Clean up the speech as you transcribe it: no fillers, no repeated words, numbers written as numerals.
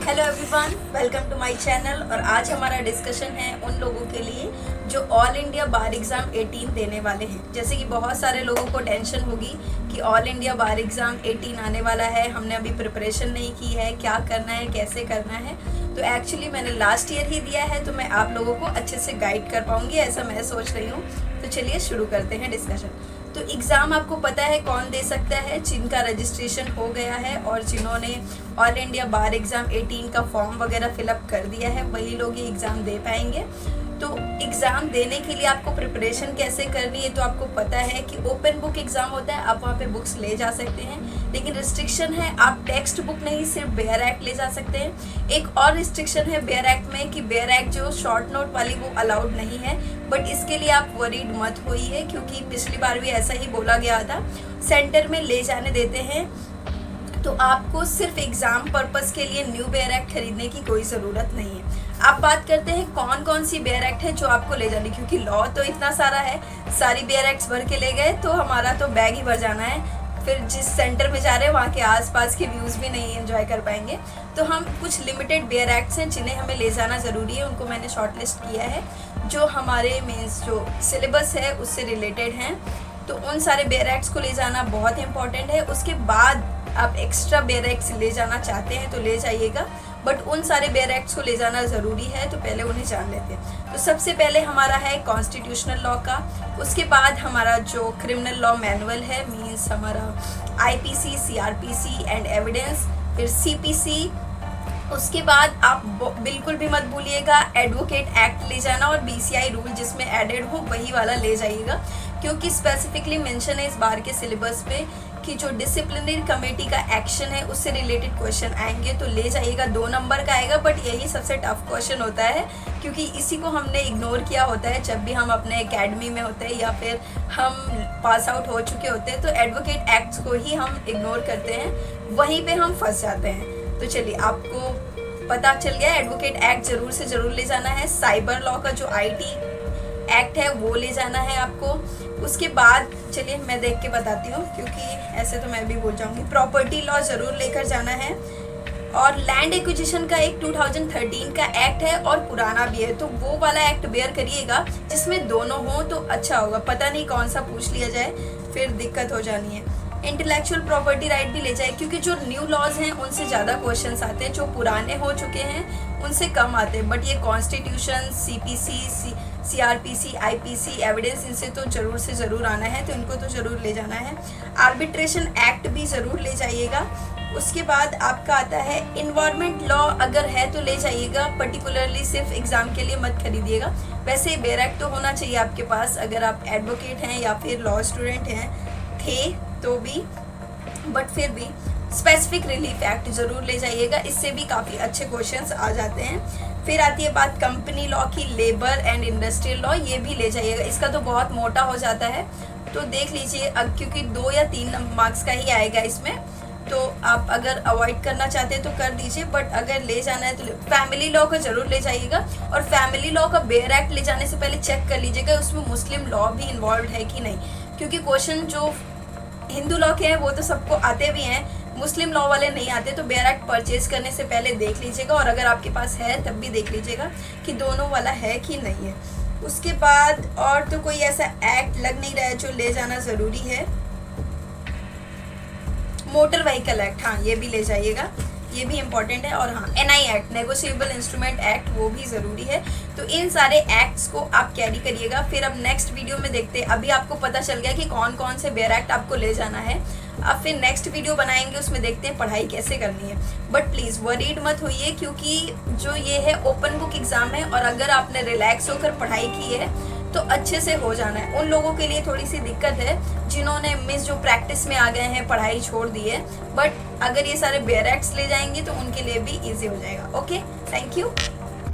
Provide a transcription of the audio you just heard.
Hello everyone, welcome to my channel. और आज हमारा डिस्कशन है उन लोगों के लिए जो ऑल इंडिया बार एग्ज़ाम 18 देने वाले हैं। जैसे कि बहुत सारे लोगों को टेंशन होगी कि ऑल इंडिया बार एग्ज़ाम 18 आने वाला है, हमने अभी प्रिपरेशन नहीं की है, क्या करना है, कैसे करना है। तो एक्चुअली मैंने लास्ट ईयर ही दिया है, तो मैं आप लोगों को अच्छे से गाइड कर पाऊँगी, ऐसा मैं सोच रही हूँ। तो चलिए शुरू करते हैं डिस्कशन। तो एग्ज़ाम आपको पता है कौन दे सकता है? जिनका रजिस्ट्रेशन हो गया है और जिन्होंने ऑल इंडिया बार एग्ज़ाम 18 का फॉर्म वगैरह फिलअप कर दिया है, वही लोग ये एग्ज़ाम दे पाएंगे। तो एग्ज़ाम देने के लिए आपको प्रिपरेशन कैसे करनी है, तो आपको पता है कि ओपन बुक एग्ज़ाम होता है, आप वहाँ पे बुक्स ले जा सकते हैं। लेकिन रिस्ट्रिक्शन है, आप टेक्स्ट बुक नहीं सिर्फ बेयर एक्ट ले जा सकते हैं। एक और रिस्ट्रिक्शन है बेयर एक्ट में कि बेयर एक्ट जो शॉर्ट नोट वाली वो अलाउड नहीं है। बट इसके लिए आप वरीड मत होइए, क्योंकि पिछली बार भी ऐसा ही बोला गया था, सेंटर में ले जाने देते हैं। तो आपको सिर्फ एग्ज़ाम पर्पस के लिए न्यू बेयर एक्ट खरीदने की कोई ज़रूरत नहीं है। आप बात करते हैं कौन कौन सी बेयर एक्ट है जो आपको ले जानी, क्योंकि लॉ तो इतना सारा है, सारी बेयर एक्ट्स भर के ले गए तो हमारा तो बैग ही भर जाना है। फिर जिस सेंटर में जा रहे हैं वहाँ के आसपास के व्यूज़ भी नहीं एंजॉय कर पाएंगे। तो हम कुछ लिमिटेड बेयर एक्ट्स हैं जिन्हें हमें ले जाना ज़रूरी है, उनको मैंने शॉर्ट लिस्ट किया है जो हमारे मीन्स जो सिलेबस है उससे रिलेटेड हैं। तो उन सारे बेयर एक्ट्स को ले जाना बहुत इंपॉर्टेंट है। उसके बाद आप एक्स्ट्रा बेयर एक्ट्स ले जाना चाहते हैं तो ले जाइएगा, बट उन सारे बेयर एक्ट्स को ले जाना ज़रूरी है, तो पहले उन्हें जान लेते हैं। तो सबसे पहले हमारा है कॉन्स्टिट्यूशनल लॉ का, उसके बाद हमारा जो क्रिमिनल लॉ मैनुअल है, मीन्स हमारा आईपीसी, सीआरपीसी एंड एविडेंस, फिर सीपीसी। उसके बाद आप बिल्कुल भी मत भूलिएगा एडवोकेट एक्ट ले जाना, और बीसीआई रूल जिसमें एडेड हो वही वाला ले जाइएगा, क्योंकि स्पेसिफिकली मेंशन है इस बार के सिलेबस पे कि जो डिसिप्लिनरी कमेटी का एक्शन है उससे रिलेटेड क्वेश्चन आएंगे, तो ले जाइएगा। 2 नंबर का आएगा, बट यही सबसे टफ क्वेश्चन होता है, क्योंकि इसी को हमने इग्नोर किया होता है जब भी हम अपने एकेडमी में होते हैं या फिर हम पास आउट हो चुके होते हैं। तो एडवोकेट एक्ट को ही हम इग्नोर करते हैं, वहीं पे हम फंस जाते हैं। तो चलिए, आपको पता चल गया, एडवोकेट एक्ट जरूर से ज़रूर ले जाना है। साइबर लॉ का जो आईटी एक्ट है वो ले जाना है आपको। उसके बाद चलिए मैं देख के बताती हूँ, क्योंकि ऐसे तो मैं भी भूल जाऊँगी। प्रॉपर्टी लॉ ज़रूर लेकर जाना है, और लैंड एक्विजिशन का एक 2013 का एक्ट है और पुराना भी है, तो वो वाला एक्ट बेयर करिएगा जिसमें दोनों हो तो अच्छा होगा। पता नहीं कौन सा पूछ लिया जाए, फिर दिक्कत हो जानी है। इंटेलेक्चुअल प्रॉपर्टी राइट भी ले जाए, क्योंकि जो न्यू लॉज हैं उनसे ज़्यादा क्वेश्चंस आते हैं, जो पुराने हो चुके हैं उनसे कम आते हैं। बट ये constitution, CPC, CrPC, IPC, evidence, इनसे तो ज़रूर से ज़रूर आना है, तो इनको तो ज़रूर ले जाना है। आर्बिट्रेशन एक्ट भी ज़रूर ले जाइएगा। उसके बाद आपका आता है इन्वायरमेंट लॉ, अगर है तो ले जाइएगा, पर्टिकुलरली सिर्फ एग्ज़ाम के लिए मत खरीदिएगा। वैसे बेयर एक्ट तो होना चाहिए आपके पास, अगर आप एडवोकेट हैं या फिर लॉ स्टूडेंट हैं, थे तो भी, बट फिर भी स्पेसिफिक रिलीफ एक्ट ज़रूर ले जाइएगा, इससे भी काफ़ी अच्छे क्वेश्चंस आ जाते हैं। फिर आती है बात कंपनी लॉ की, लेबर एंड इंडस्ट्रियल लॉ, ये भी ले जाइएगा। इसका तो बहुत मोटा हो जाता है, तो देख लीजिए, क्योंकि 2 या 3 मार्क्स का ही आएगा इसमें, तो आप अगर अवॉइड करना चाहते हैं तो कर दीजिए, बट अगर ले जाना है तो फैमिली लॉ का ज़रूर ले जाइएगा। और फैमिली लॉ का बेयर एक्ट ले जाने से पहले चेक कर लीजिएगा उसमें मुस्लिम लॉ भी इन्वॉल्व है कि नहीं, क्योंकि क्वेश्चन जो हिंदू लॉ के हैं वो तो सबको आते भी हैं, मुस्लिम लॉ वाले नहीं आते। तो बेयर एक्ट परचेज करने से पहले देख लीजिएगा, और अगर आपके पास है तब भी देख लीजिएगा कि दोनों वाला है कि नहीं है। उसके बाद और तो कोई ऐसा एक्ट लग नहीं रहा है जो ले जाना ज़रूरी है। मोटर व्हीकल एक्ट, हाँ ये भी ले जाइएगा, ये भी इम्पॉर्टेंट है। और हाँ, NI act, negotiable instrument act, वो भी ज़रूरी है। तो इन सारे एक्ट्स को आप कैरी करिएगा। फिर अब नेक्स्ट वीडियो में देखते हैं, अभी आपको पता चल गया कि कौन कौन से बेयर एक्ट आपको ले जाना है। अब फिर नेक्स्ट वीडियो बनाएंगे, उसमें देखते हैं पढ़ाई कैसे करनी है। बट प्लीज़ वरीड मत होइए, क्योंकि जो ये है ओपन बुक एग्ज़ाम है, और अगर आपने रिलैक्स होकर पढ़ाई की है तो अच्छे से हो जाना है। उन लोगों के लिए थोड़ी सी दिक्कत है जिन्होंने जो प्रैक्टिस में आ गए हैं, पढ़ाई छोड़ दी है, बट अगर ये सारे बेयर एक्ट्स ले जाएंगे तो उनके लिए भी ईजी हो जाएगा। Okay, thank you.